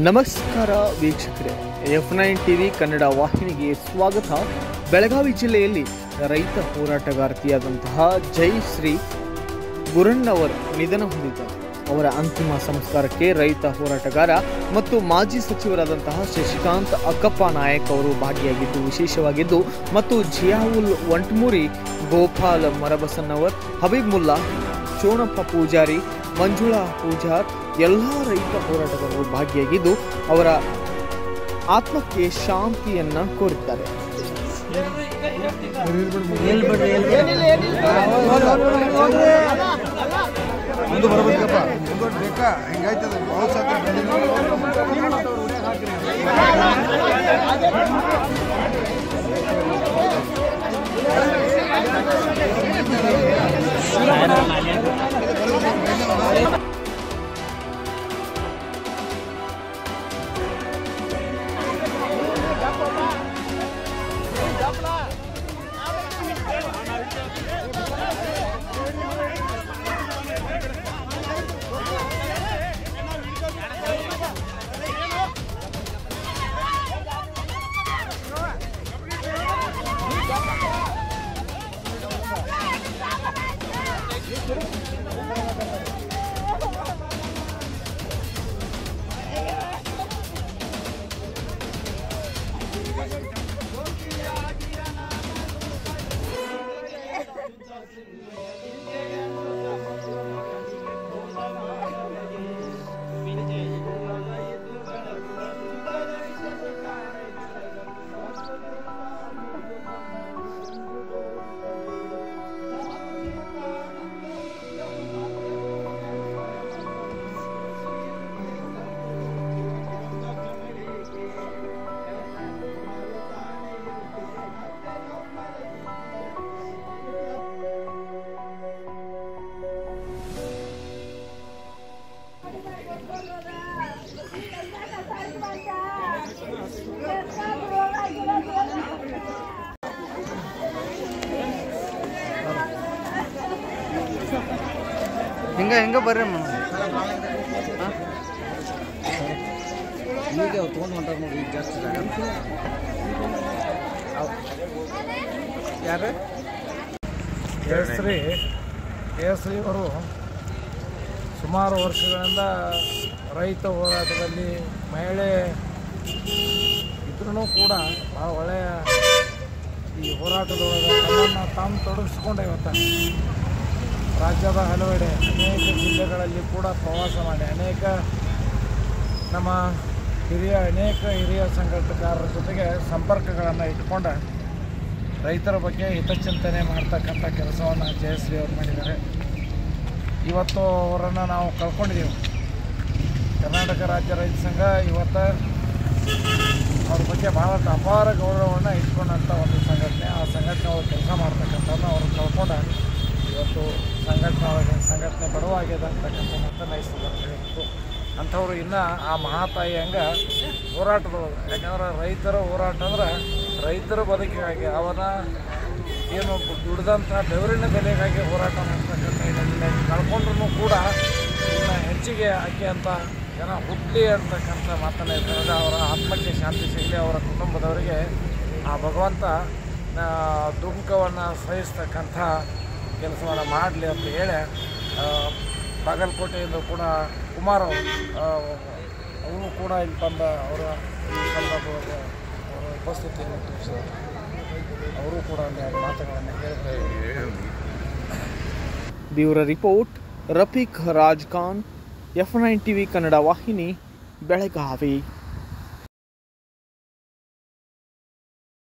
ನಮಸ್ಕಾರ ವೀಕ್ಷಕರೇ, F9 TV Kannada ವಾಹಿನಿಗೆ ಸ್ವಾಗತ. ಬೆಳಗಾವಿ ಜಿಲ್ಲೆಯಲ್ಲಿ ರೈತ ಹೋರಾಟಗಾರ್ತಿಯಾದಂತಹ ಜಯಶ್ರೀ ಗುರಣ್ಣವರ್ ನಿಧನ ಹೊಂದಿದ್ದಾರೆ. ಅವರ ಅಂತಿಮ ಸಂಸ್ಕಾರಕ್ಕೆ ರೈತ ಹೋರಾಟಗಾರ ಮತ್ತು ಮಾಜಿ ಸಚಿವರಾದಂತಹ ಶಶಿಕಾಂತ್ ಅಕ್ಕಪ್ಪ ನಾಯಕ್ ಅವರು ಭಾಗಿಯಾಗಿದ್ದು ವಿಶೇಷವಾಗಿದ್ದು ಮತ್ತು ಜಿಯಾವುಲ್ ವಂಟ್ಮೂರಿ, ಗೋಪಾಲ್ ಮರಬಸನ್ನವರ್, ಹಬೀಬ್ ಮುಲ್ಲಾ, ಚೋಣಪ್ಪ ಪೂಜಾರಿ, ಮಂಜುಳಾ ಪೂಜಾರ್ ಎಲ್ಲ ರೈತ ಹೋರಾಟಗಾರರು ಭಾಗಿಯಾಗಿದ್ದು ಅವರ ಆತ್ಮಕ್ಕೆ ಶಾಂತಿಯನ್ನ ಕೋರಿದ್ದಾರೆ. ಹಿಂಗ ಬರ್ರಿ ಈಗ ತೊಗೊಂಡು ಹೊಂಟಾರ ನೋಡಿ. ಈಗ ಜಾಸ್ತಿ ಯಾರು ಜಯಶ್ರೀ ಅವರು ಸುಮಾರು ವರ್ಷಗಳಿಂದ ರೈತ ಹೋರಾಟದಲ್ಲಿ ಮಹಿಳೆ ಇದ್ರೂ ಕೂಡ ಭಾಳ ಒಳ್ಳೆಯ ಈ ಹೋರಾಟದೊಳಗೆ ತಮ್ಮನ್ನು ತಾನು ತೊಡಗಿಸ್ಕೊಂಡೆ. ಇವತ್ತು ರಾಜ್ಯದ ಹಲವೆಡೆ ಅನೇಕ ಜಿಲ್ಲೆಗಳಲ್ಲಿ ಕೂಡ ಪ್ರವಾಸ ಮಾಡಿ ನಮ್ಮ ಅನೇಕ ಹಿರಿಯ ಸಂಘಟನೆಗಾರರ ಜೊತೆಗೆ ಸಂಪರ್ಕಗಳನ್ನು ಇಟ್ಕೊಂಡು ರೈತರ ಬಗ್ಗೆ ಹಿತಚಿಂತನೆ ಮಾಡ್ತಕ್ಕಂಥ ಕೆಲಸವನ್ನು ಜಯಶ್ರೀ ಅವರು ಮಾಡಿದ್ದಾರೆ. ಇವತ್ತು ಅವರನ್ನು ನಾವು ಕಳ್ಕೊಂಡಿದ್ದೀವಿ. ಕರ್ನಾಟಕ ರಾಜ್ಯ ರೈತ ಸಂಘ ಇವತ್ತು ಅವ್ರ ಬಗ್ಗೆ ಭಾಳಷ್ಟು ಅಪಾರ ಗೌರವವನ್ನು ಇಟ್ಕೊಂಡಂಥ ಒಂದು ಸಂಘಟನೆ. ಆ ಸಂಘಟನೆ ಒಳಗೆ ಕೆಲಸ ಮಾಡ್ತಕ್ಕಂಥವ್ರನ್ನ ಅವ್ರನ್ನ ಕಳ್ಕೊಂಡು ಇವತ್ತು ಸಂಘಟನೆ ಬಡವಾಗ್ಯದ ಅಂತಕ್ಕಂಥ ಮಾತನ್ನು ಇಷ್ಟಪಟ್ಟು ಅಂಥವ್ರು ಇನ್ನೂ ಆ ಮಹಾತಾಯಿ ಹಂಗೆ ಹೋರಾಟದೊಳಗೆ, ಯಾಕಂದ್ರೆ ರೈತರ ಹೋರಾಟ ಅಂದ್ರೆ ರೈತರ ಬದುಕಿಗಾಗಿ ಅವನ ಏನು ದುಡ್ದಂಥ ಬೆವರಿನ ಬೆಲೆಗಾಗಿ ಹೋರಾಟ ಮಾಡ್ತಕ್ಕಂಥ ಇದನ್ನು ಕಳ್ಕೊಂಡ್ರೂ ಕೂಡ ಇನ್ನು ಹೆಚ್ಚಿಗೆ ಆಕೆ ಅಂತ ಜನ ಹುಟ್ಲಿ ಅಂತಕ್ಕಂಥ ಮಾತನ್ನು ಇರ್ತದೆ. ಅವರ ಆತ್ಮಕ್ಕೆ ಶಾಂತಿ ಸಿಗಲಿ, ಅವರ ಕುಟುಂಬದವರಿಗೆ ಆ ಭಗವಂತ ದುಃಖವನ್ನು ಸಹಿಸ್ತಕ್ಕಂಥ ಕೆಲಸವನ್ನು ಮಾಡಲಿ ಅಂತ ಹೇಳಿ ಬಾಗಲಕೋಟೆಯಿಂದ ಕೂಡ ಕುಮಾರ್ ಅವರು ಕೂಡ ಇಲ್ಲಿ ಬಂದ ಅವರ ಈ ಸಂದರ್ಭದಲ್ಲಿ ಅವರ ಉಪಸ್ಥಿತಿಯನ್ನು ತಿಳಿಸಿದರು. ಅವರು ಕೂಡ ಒಂದೆರಡು ಮಾತುಗಳನ್ನು ಹೇಳ್ತಾರೆ. Bureau report, Rafiq Raj Khan, F9 TV Kannada ವಾಹಿನಿ, ಬೆಳಗಾವಿ.